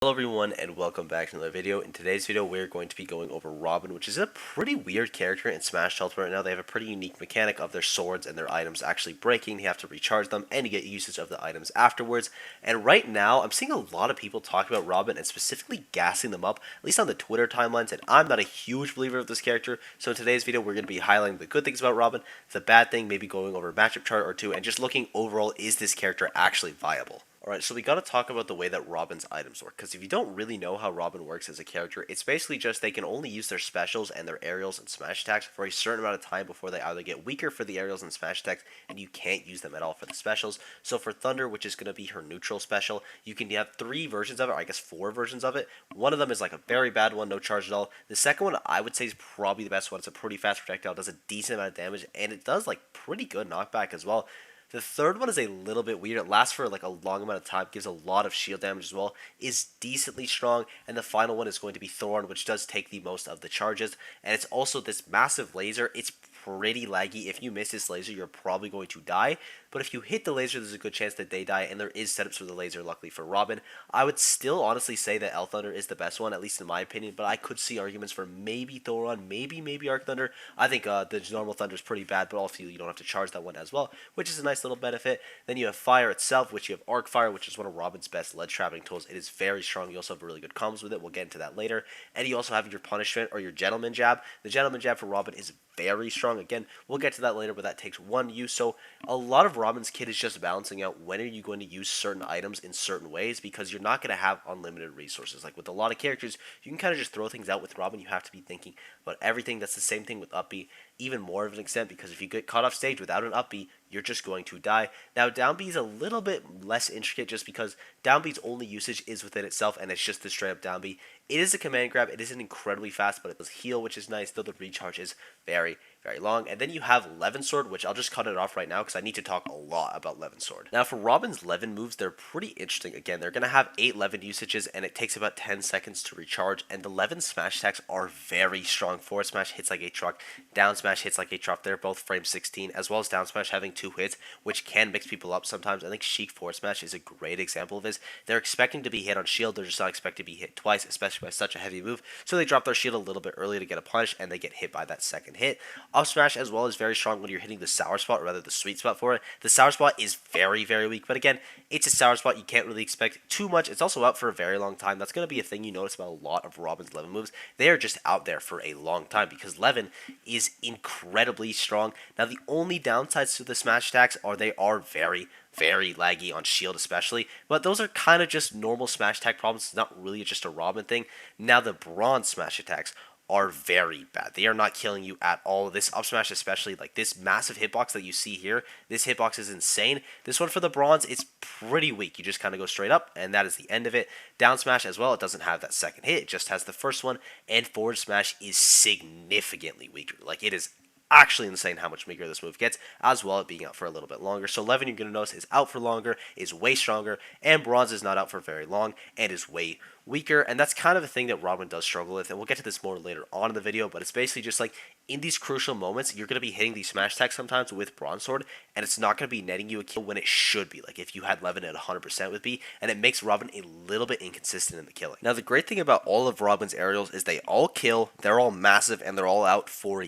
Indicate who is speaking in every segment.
Speaker 1: Hello everyone and welcome back to another video. In today's video we're going to be going over Robin, which is a pretty weird character in Smash Ultimate right now. They have a pretty unique mechanic of their swords and their items actually breaking. You have to recharge them and you get usage of the items afterwards. And right now I'm seeing a lot of people talk about Robin and specifically gassing them up, at least on the Twitter timelines, and I'm not a huge believer of this character. So in today's video we're going to be highlighting the good things about Robin, the bad thing, maybe going over a matchup chart or two, and just looking overall, is this character actually viable? Alright, so we gotta talk about the way that Robin's items work, because if you don't really know how Robin works as a character, it's basically just they can only use their specials and their aerials and smash attacks for a certain amount of time before they either get weaker for the aerials and smash attacks, and you can't use them at all for the specials. So for Thunder, which is gonna be her neutral special, you can have 3 versions of it, or I guess 4 versions of it. One of them is like a very bad one, no charge at all. The second one I would say is probably the best one. It's a pretty fast projectile, does a decent amount of damage, and it does like pretty good knockback as well. The third one is a little bit weird. It lasts for like a long amount of time, gives a lot of shield damage as well, is decently strong, and the final one is going to be Thorn, which does take the most of the charges, and it's also this massive laser. It's pretty laggy. If you miss this laser, you're probably going to die, but if you hit the laser, there's a good chance that they die, and there is setups for the laser, luckily for Robin. I would still honestly say that L Thunder is the best one, at least in my opinion, but I could see arguments for maybe Thoron, maybe Arc Thunder. I think the normal Thunder is pretty bad, but also you don't have to charge that one as well, which is a nice little benefit. Then you have Fire itself, which you have Arcfire, which is one of Robin's best ledge trapping tools. It is very strong. You also have really good combos with it. We'll get into that later. And you also have your Punishment or your Gentleman Jab. The Gentleman Jab for Robin is very strong. Again, we'll get to that later, but that takes one use. So a lot of Robin's kit is just balancing out when are you going to use certain items in certain ways, because you're not going to have unlimited resources. Like with a lot of characters, you can kind of just throw things out. With Robin, you have to be thinking about everything. That's the same thing with up B, even more of an extent, because if you get caught off stage without an up B, you're just going to die. Now, down B is a little bit less intricate just because down B's only usage is within itself, and it's just the straight up down B. It is a command grab. It isn't incredibly fast, but it does heal, which is nice, though the recharge is very long. And then you have Levin Sword, which I'll just cut it off right now because I need to talk a lot about Levin Sword. Now, for Robin's Levin moves, they're pretty interesting. Again, they're going to have 8 Levin usages, and it takes about 10 seconds to recharge. And the Levin smash attacks are very strong. Forward smash hits like a truck. Down smash hits like a truck. They're both frame 16, as well as down smash having 2 hits, which can mix people up sometimes. I think Sheik forward smash is a great example of this. They're expecting to be hit on shield. They're just not expected to be hit twice, especially by such a heavy move. So they drop their shield a little bit early to get a punish, and they get hit by that second hit. Up smash as well is very strong when you're hitting the sour spot, or rather the sweet spot for it. The sour spot is very weak, but again, it's a sour spot. You can't really expect too much. It's also out for a very long time. That's going to be a thing you notice about a lot of Robin's Levin moves. They are just out there for a long time because Levin is incredibly strong. Now, the only downsides to the smash attacks are they are very laggy on shield especially, but those are kind of just normal smash attack problems. It's not really just a Robin thing. Now, the bronze smash attacks are very bad. They are not killing you at all. This up smash especially, like this massive hitbox that you see here, this hitbox is insane. This one for the bronze, it's pretty weak. You just kind of go straight up, and that is the end of it. Down smash as well, it doesn't have that second hit. It just has the first one, and forward smash is significantly weaker. Like, it is actually insane how much weaker this move gets, as well as being out for a little bit longer. So Levin, you're going to notice, is out for longer, is way stronger, and bronze is not out for very long, and is way weaker. And that's kind of a thing that Robin does struggle with, and we'll get to this more later on in the video, but it's basically just like, in these crucial moments, you're going to be hitting these smash attacks sometimes with bronze sword, and it's not going to be netting you a kill when it should be, like if you had Levin at 100% with B, and it makes Robin a little bit inconsistent in the killing. Now, the great thing about all of Robin's aerials is they all kill, they're all massive, and they're all out for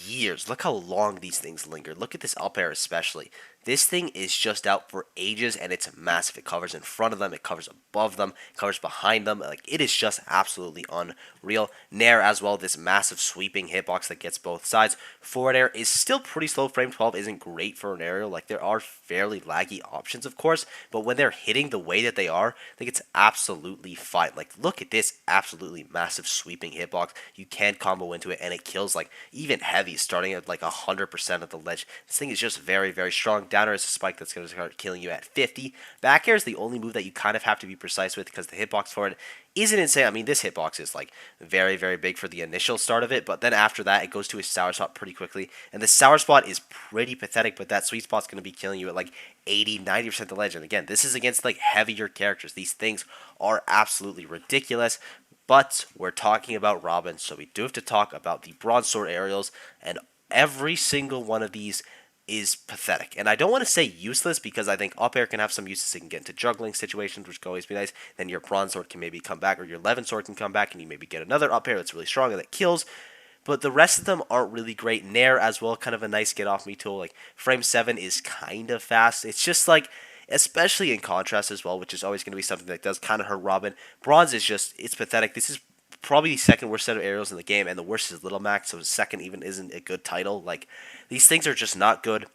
Speaker 1: years. Look how long these things linger. Look at this up air especially. This thing is just out for ages, and it's massive. It covers in front of them, it covers above them, it covers behind them. Like, it is just absolutely unreal. Nair as well, this massive sweeping hitbox that gets both sides. Forward air is still pretty slow. Frame 12 isn't great for an aerial. Like, there are fairly laggy options, of course, but when they're hitting the way that they are, I think it's absolutely fine. Like, look at this absolutely massive sweeping hitbox. You can combo into it, and it kills, like, even heavy, starting at, like, 100% of the ledge. This thing is just very strong. Down air is a spike that's going to start killing you at 50. Back air is the only move that you kind of have to be precise with, because the hitbox for it isn't insane. I mean, this hitbox is like very big for the initial start of it, but then after that, it goes to a sour spot pretty quickly. And the sour spot is pretty pathetic, but that sweet spot's going to be killing you at like 80-90% of the ledge. And again, this is against like heavier characters. These things are absolutely ridiculous. But we're talking about Robin, so we do have to talk about the bronze sword aerials, and every single one of these is pathetic. And I don't want to say useless because I think up air can have some uses. It can get into juggling situations, which can always be nice. Then your bronze sword can maybe come back, or your Levin sword can come back, and you maybe get another up air that's really strong and that kills. But the rest of them aren't really great. Nair as well, kind of a nice get off me tool. Like frame 7 is kind of fast. It's just like, especially in contrast as well, which is always going to be something that does kind of hurt Robin. Bronze is just, it's pathetic. This is probably the second worst set of aerials in the game, and the worst is Little Mac, so second even isn't a good title. Like, these things are just not good.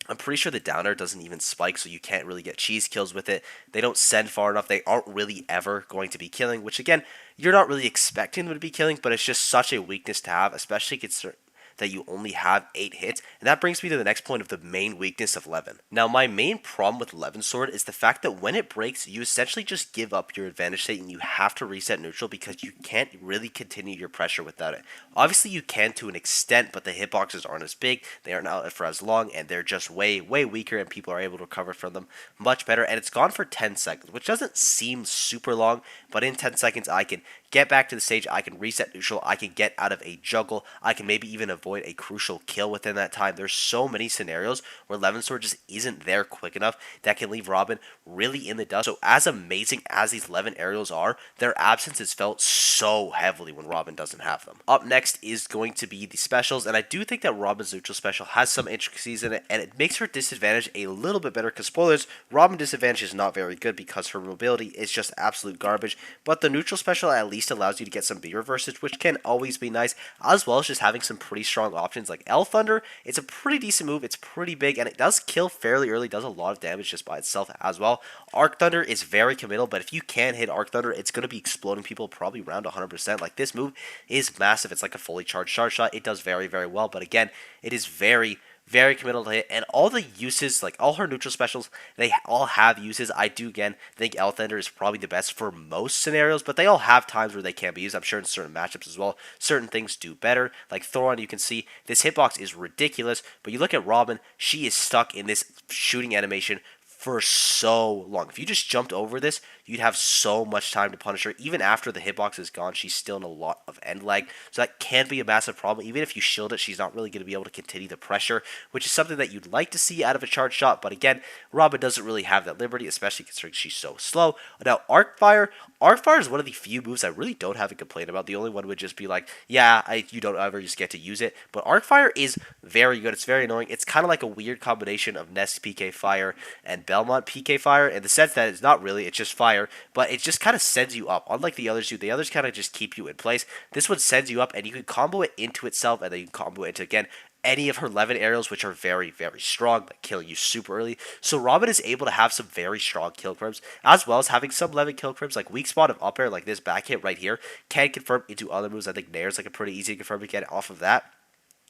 Speaker 1: I'm pretty sure the downer doesn't even spike, so you can't really get cheese kills with it. They don't send far enough. They aren't really ever going to be killing, which again, you're not really expecting them to be killing, but it's just such a weakness to have, especially considering that you only have 8 hits. And that brings me to the next point of the main weakness of Levin. Now, my main problem with Levin's sword is the fact that when it breaks, you essentially just give up your advantage state and you have to reset neutral because you can't really continue your pressure without it. Obviously, you can to an extent, but the hitboxes aren't as big, they aren't out for as long, and they're just way weaker, and people are able to recover from them much better. And it's gone for 10 seconds, which doesn't seem super long, but in 10 seconds, I can get back to the stage, I can reset neutral, I can get out of a juggle, I can maybe even avoid a crucial kill within that time. There's so many scenarios where Levin Sword just isn't there quick enough that can leave Robin really in the dust. So as amazing as these Levin aerials are, their absence is felt so heavily when Robin doesn't have them. Up next is going to be the specials, and I do think that Robin's neutral special has some intricacies in it, and it makes her disadvantage a little bit better, because spoilers, Robin disadvantage is not very good because her mobility is just absolute garbage, but the neutral special at least allows you to get some B reverses, which can always be nice, as well as just having some pretty strong options like L Thunder. It's a pretty decent move, it's pretty big, and it does kill fairly early, does a lot of damage just by itself as well. Arc Thunder is very committal, but if you can hit Arc Thunder, it's going to be exploding people probably around 100%. Like, this move is massive. It's like a fully charged charge shot. It does very well, but again, it is very committal to hit, and all the uses, like all her neutral specials, they all have uses. I do again think L Thunder is probably the best for most scenarios, but they all have times where they can be used. I'm sure in certain matchups as well, certain things do better. Like Thoron, you can see this hitbox is ridiculous, but you look at Robin, she is stuck in this shooting animation for so long. If you just jumped over this, you'd have so much time to punish her. Even after the hitbox is gone, she's still in a lot of end lag, so that can be a massive problem. Even if you shield it, she's not really going to be able to continue the pressure, which is something that you'd like to see out of a charge shot, but again, Robin doesn't really have that liberty, especially considering she's so slow. Now, Arcfire is one of the few moves I really don't have a complaint about. The only one would just be like, yeah, you don't ever just get to use it, but Arcfire is very good. It's very annoying. It's kind of like a weird combination of Nest PK Fire and Belmont PK Fire, in the sense that it's not really, it's just fire, but it just kind of sends you up. Unlike the others do, the others kind of just keep you in place. This one sends you up, and you can combo it into itself, and then you can combo it into, again, any of her Levin aerials, which are very strong, like killing you super early. So Robin is able to have some very strong kill confirms, as well as having some Levin kill confirms, like weak spot of up air, like this back hit right here, can confirm into other moves. I think Nair's like a pretty easy confirm to get off of that.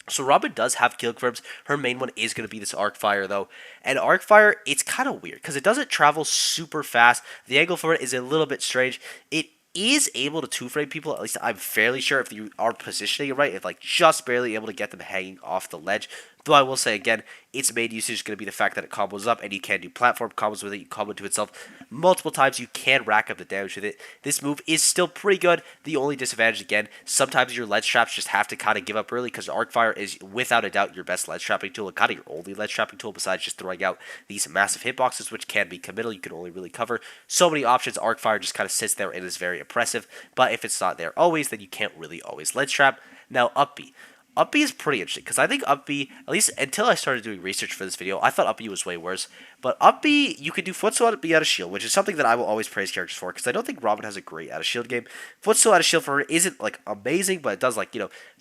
Speaker 1: So Robin does have kill confirms. Her main one is going to be this Arcfire, though. And Arcfire, it's kind of weird, because it doesn't travel super fast. The angle for it is a little bit strange. It is able to two-frame people, at least I'm fairly sure, if you are positioning it right, if like just barely able to get them hanging off the ledge. Though I will say again, its main usage is going to be the fact that it combos up, and you can do platform combos with it. You combo to itself multiple times. You can rack up the damage with it. This move is still pretty good. The only disadvantage, again, sometimes your ledge traps just have to kind of give up early, because Arcfire is without a doubt your best ledge trapping tool, and kind of your only ledge trapping tool besides just throwing out these massive hitboxes, which can be committal. You can only really cover so many options. Arcfire just kind of sits there and is very oppressive, but if it's not there always, then you can't really always ledge trap. Now, Up B. Up B is pretty interesting, because I think Up B, at least until I started doing research for this video, I thought Up B was way worse. But Up B, you could do footstool out of B out of shield, which is something that I will always praise characters for, because I don't think Robin has a great out of shield game. Footstool out of shield for her isn't like amazing, but it does like,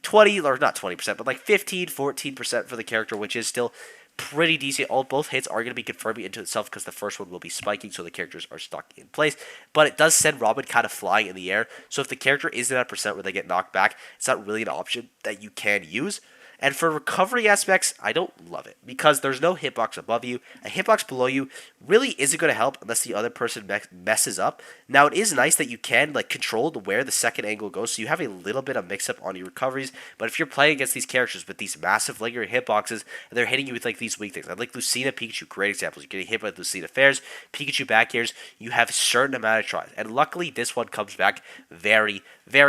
Speaker 1: 20, or not 20%, but like 15, 14% for the character, which is still pretty decent. Both hits are going to be confirming into itself, because the first one will be spiking, so the characters are stuck in place. But it does send Robin kind of flying in the air, so if the character isn't at a percent where they get knocked back, it's not really an option that you can use. And for recovery aspects, I don't love it, because there's no hitbox above you. A hitbox below you really isn't going to help unless the other person messes up. Now, it is nice that you can control where the second angle goes, so you have a little bit of mix-up on your recoveries. But if you're playing against these characters with these massive lingering hitboxes, and they're hitting you with these weak things, like Lucina, Pikachu, great examples. You're getting hit by Lucina Fairs, Pikachu back airs, you have a certain amount of tries. And luckily, this one comes back very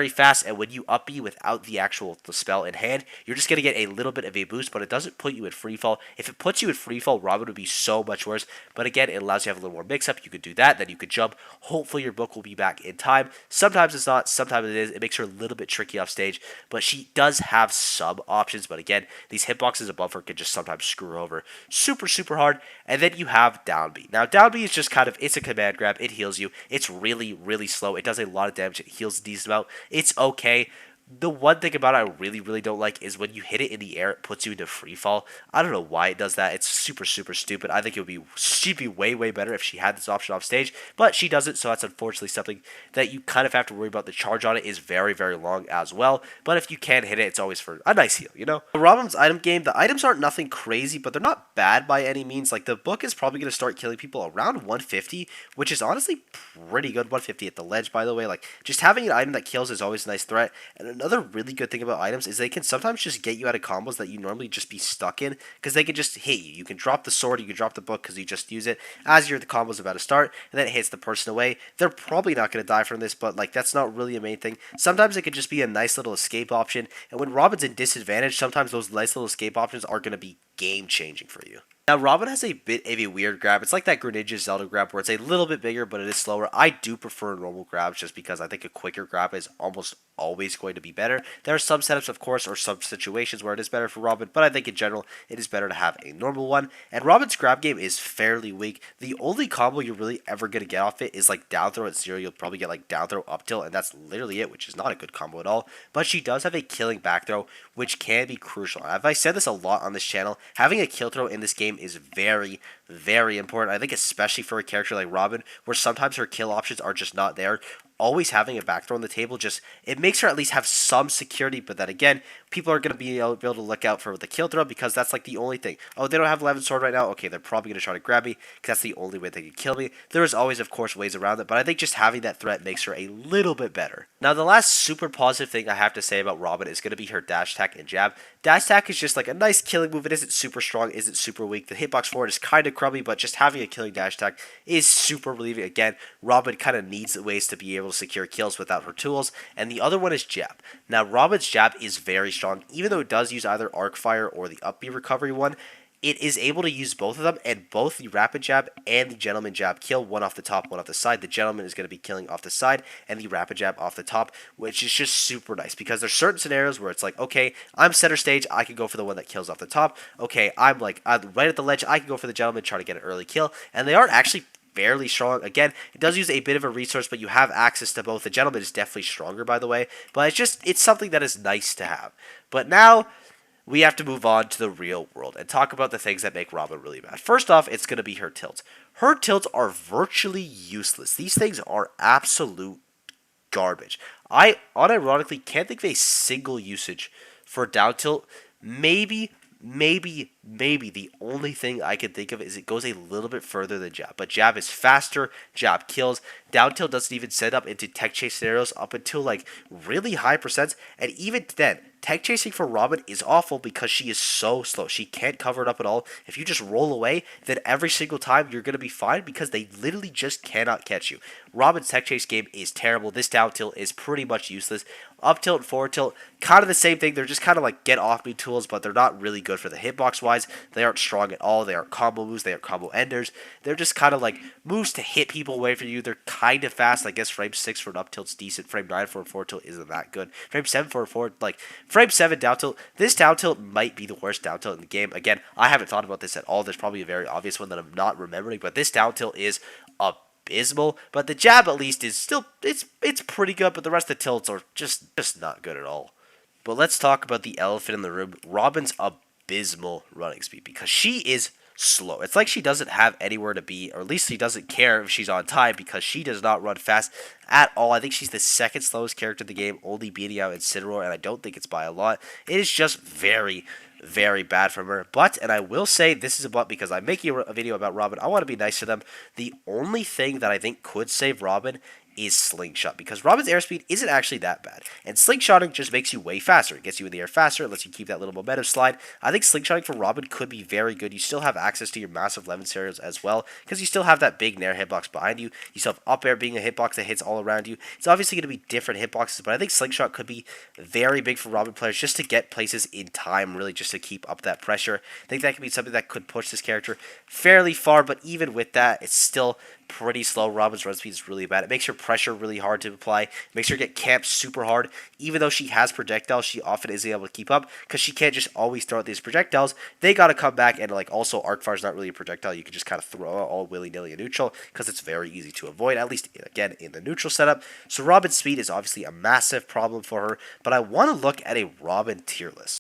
Speaker 1: fast, and when you up B without the spell in hand, you're just going to get a little bit of a boost, but it doesn't put you in free fall. If it puts you in free fall, Robin would be so much worse. But again, it allows you to have a little more mix-up. You could do that, then you could jump. Hopefully your book will be back in time. Sometimes it's not, sometimes it is. It makes her a little bit tricky off stage, but she does have some options. But again, these hitboxes above her could just sometimes screw her over super, super hard. And then you have down B. Now, down B is just kind of, it's a command grab. It heals you. It's really, really slow. It does a lot of damage. It heals a decent amount. It's okay. The one thing about it I really, really don't like is when you hit it in the air, it puts you into free fall. I don't know why it does that. It's super, super stupid. I think she'd be way, way better if she had this option off stage, but she doesn't, so that's unfortunately something that you kind of have to worry about. The charge on it is very, very long as well, but if you can hit it, it's always for a nice heal, you know? Robin's item game, the items aren't nothing crazy, but they're not bad by any means. Like, the book is probably going to start killing people around 150, which is honestly pretty good. 150 at the ledge, by the way. Like, just having an item that kills is always a nice threat, and another really good thing about items is they can sometimes just get you out of combos that you normally just be stuck in, because they can just hit you. You can drop the sword, you can drop the book because you just use it as the combo's about to start, and then it hits the person away. They're probably not going to die from this, but like, that's not really a main thing. Sometimes it could just be a nice little escape option, and when Robin's in disadvantage, sometimes those nice little escape options are going to be game changing for you. Now, Robin has a bit of a weird grab. It's like that Greninja Zelda grab where it's a little bit bigger, but it is slower. I do prefer normal grabs just because I think a quicker grab is almost always going to be better. There are some setups, of course, or some situations where it is better for Robin, but I think in general, it is better to have a normal one. And Robin's grab game is fairly weak. The only combo you're really ever going to get off it is like down throw at 0. You'll probably get like down throw up tilt, and that's literally it, which is not a good combo at all. But she does have a killing back throw, which can be crucial. I've said this a lot on this channel. Having a kill throw in this game is very, very important. I think especially for a character like Robin, where sometimes her kill options are just not there. Always having a back throw on the table, just, it makes her at least have some security. But then again, people are going to be able to look out for the kill throw because that's like the only thing. Oh, they don't have Levin sword right now. Okay, they're probably going to try to grab me because that's the only way they can kill me. There is always, of course, ways around it, but I think just having that threat makes her a little bit better. Now, the last super positive thing I have to say about Robin is going to be her dash attack and jab. Dash attack is just like a nice killing move. It isn't super strong, isn't super weak. The hitbox for it is kind of crummy, but just having a killing dash attack is super relieving. Again, Robin kind of needs ways to be able to secure kills without her tools. And the other one is jab. Now, Robin's jab is very strong, even though it does use either Arcfire or the up B recovery one. It is able to use both of them, and both the rapid jab and the gentleman jab kill, one off the top, one off the side. The gentleman is going to be killing off the side, and the rapid jab off the top, which is just super nice, because there's certain scenarios where it's like, okay, I'm center stage, I can go for the one that kills off the top. Okay, I'm right at the ledge, I can go for the gentleman, try to get an early kill, and they aren't actually fairly strong. Again, it does use a bit of a resource, but you have access to both. The gentleman is definitely stronger, by the way, but it's something that is nice to have. But now, we have to move on to the real world and talk about the things that make Robin really bad. First off, it's going to be her tilts. Her tilts are virtually useless. These things are absolute garbage. I unironically can't think of a single usage for down tilt. Maybe the only thing I can think of is it goes a little bit further than jab. But jab is faster, jab kills. Down tilt doesn't even set up into tech chase scenarios up until like really high percents. And even then, tech chasing for Robin is awful because she is so slow. She can't cover it up at all. If you just roll away, then every single time you're going to be fine because they literally just cannot catch you. Robin's tech chase game is terrible. This down tilt is pretty much useless. Up tilt and forward tilt, kind of the same thing. They're just kind of like get off me tools, but they're not really good for the hitbox wise. They aren't strong at all. They aren't combo moves. They aren't combo enders. They're just kind of like moves to hit people away from you. They're kind of fast. I guess frame 6 for an up tilt's decent. Frame 9 for a forward tilt isn't that good. Frame 7 for a forward, like frame 7 down tilt. This down tilt might be the worst down tilt in the game. Again, I haven't thought about this at all. There's probably a very obvious one that I'm not remembering, but this down tilt is abysmal. But the jab at least is still it's pretty good, but the rest of the tilts are just not good at all. But let's talk about the elephant in the room, Robin's abysmal running speed, because she is slow. It's like she doesn't have anywhere to be, or at least she doesn't care if she's on time, because she does not run fast at all. I think she's the second slowest character in the game, only beating out Incineroar, and I don't think it's by a lot. It is just very, very bad from her. But, and I will say, this is a but because I'm making a video about Robin, I want to be nice to them. The only thing that I think could save Robin is slingshot, because Robin's airspeed isn't actually that bad, and slingshotting just makes you way faster. It gets you in the air faster, it lets you keep that little momentum slide. I think slingshotting for Robin could be very good. You still have access to your massive Levin scenarios as well, because you still have that big nair hitbox behind you. You still have up air being a hitbox that hits all around you. It's obviously going to be different hitboxes, but I think slingshot could be very big for Robin players just to get places in time, really just to keep up that pressure. I think that could be something that could push this character fairly far, but even with that, it's still pretty slow. Robin's run speed is really bad. It makes her pressure really hard to apply. It makes her get camped super hard. Even though she has projectiles, she often isn't able to keep up because she can't just always throw out these projectiles. They got to come back, and like also Arcfire is not really a projectile. You can just kind of throw out all willy-nilly in neutral because it's very easy to avoid, at least again in the neutral setup. So Robin's speed is obviously a massive problem for her, but I want to look at a Robin tier list.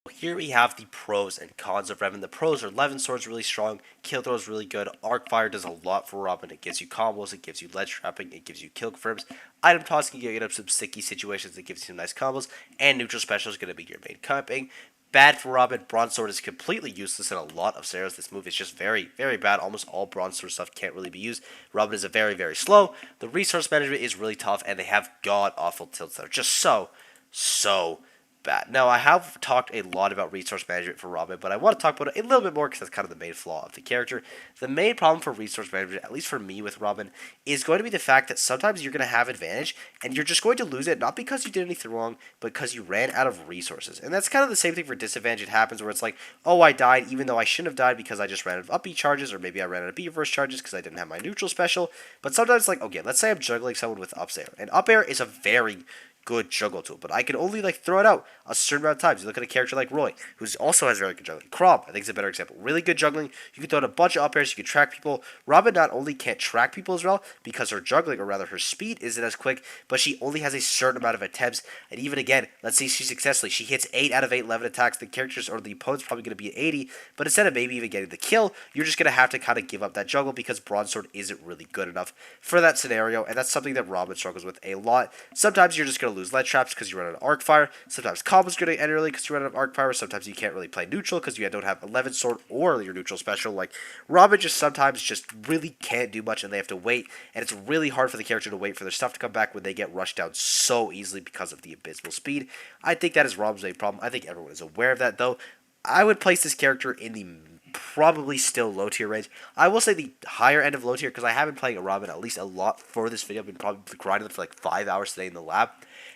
Speaker 1: Here we have the pros and cons of Levin. The pros are Levin sword's really strong, kill throw is really good, Arcfire does a lot for Robin. It gives you combos, it gives you ledge trapping, it gives you kill confirms, item toss can get up some sticky situations, it gives you some nice combos, and neutral special is going to be your main camping. Bad for Robin, Bronze Sword is completely useless in a lot of scenarios. This move is just very, very bad. Almost all Bronze Sword stuff can't really be used. Robin is a very, very slow. The resource management is really tough, and they have god-awful tilts that are just so bad. Now, I have talked a lot about resource management for Robin, but I want to talk about it a little bit more because that's kind of the main flaw of the character. The main problem for resource management, at least for me with Robin, is going to be the fact that sometimes you're going to have advantage, and you're just going to lose it, not because you did anything wrong, but because you ran out of resources. And that's kind of the same thing for disadvantage. It happens where it's like, oh, I died, even though I shouldn't have died because I just ran out of up B charges, or maybe I ran out of B reverse charges because I didn't have my neutral special. But sometimes, like, okay, let's say I'm juggling someone with up air, and up air is a very good juggle tool, but I can only like throw it out a certain amount of times. You look at a character like Roy, who also has very good juggling. Crom, I think, is a better example. Really good juggling. You can throw out a bunch of up airs. You can track people. Robin not only can't track people as well because her juggling, or rather her speed, isn't as quick, but she only has a certain amount of attempts. And even again, let's say she successfully she hits 8 out of 8 Levin attacks. The characters or the opponent's probably going to be at 80, but instead of maybe even getting the kill, you're just going to have to kind of give up that juggle because Bronze Sword isn't really good enough for that scenario, and that's something that Robin struggles with a lot. Sometimes you're just going to lose ledge traps because you run out of Arcfire. Sometimes combos going to end early because you run out of Arcfire. Sometimes you can't really play neutral because you don't have 11 sword or your neutral special. Like Robin just sometimes just really can't do much, and they have to wait. And it's really hard for the character to wait for their stuff to come back when they get rushed down so easily because of the abysmal speed. I think that is Robin's main problem. I think everyone is aware of that, though. I would place this character in the probably still low tier range. I will say the higher end of low tier because I have been playing a Robin at least a lot for this video. I've been probably grinding for like 5 hours today in the lab.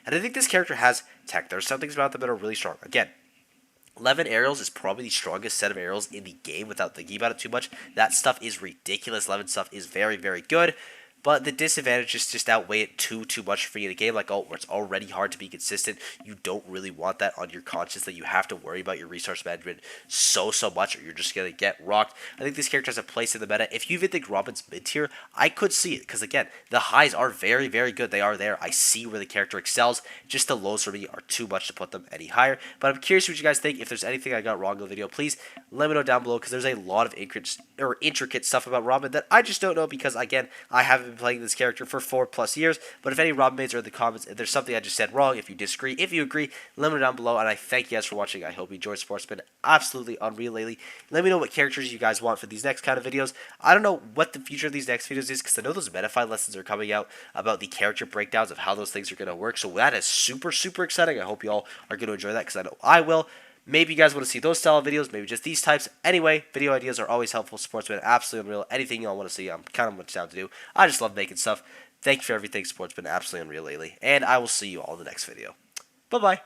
Speaker 1: And I think this character has tech. There's some things about them that are really strong. Again, Levin aerials is probably the strongest set of aerials in the game without thinking about it too much. That stuff is ridiculous. Levin stuff is very, very good. But the disadvantages just outweigh it too much for you in a game like, oh, where it's already hard to be consistent. You don't really want that on your conscience, that you have to worry about your resource management so much, or you're just going to get rocked. I think this character has a place in the meta. If you even think Robin's mid tier, I could see it. Because again, the highs are very, very good. They are there. I see where the character excels. Just the lows for me are too much to put them any higher. But I'm curious what you guys think. If there's anything I got wrong in the video, please let me know down below. Because there's a lot of intricate stuff about Robin that I just don't know. Because again, I haven't been playing this character for 4+ years. But if any Robin mates are in the comments, if there's something I just said wrong, if you disagree, if you agree, let me know down below. And I thank you guys for watching. I hope you enjoyed. Sports been absolutely unreal lately. Let me know what characters you guys want for these next kind of videos. I don't know what the future of these next videos is, because I know those Metafy lessons are coming out about the character breakdowns of how those things are going to work. So that is super exciting. I hope you all are going to enjoy that, because I know I will. Maybe you guys want to see those style of videos, maybe just these types. Anyway, video ideas are always helpful. Sportsman, absolutely unreal. Anything y'all want to see, I'm kind of much down to do. I just love making stuff. Thank you for everything. Sport's been absolutely unreal lately, and I will see you all in the next video. Bye-bye.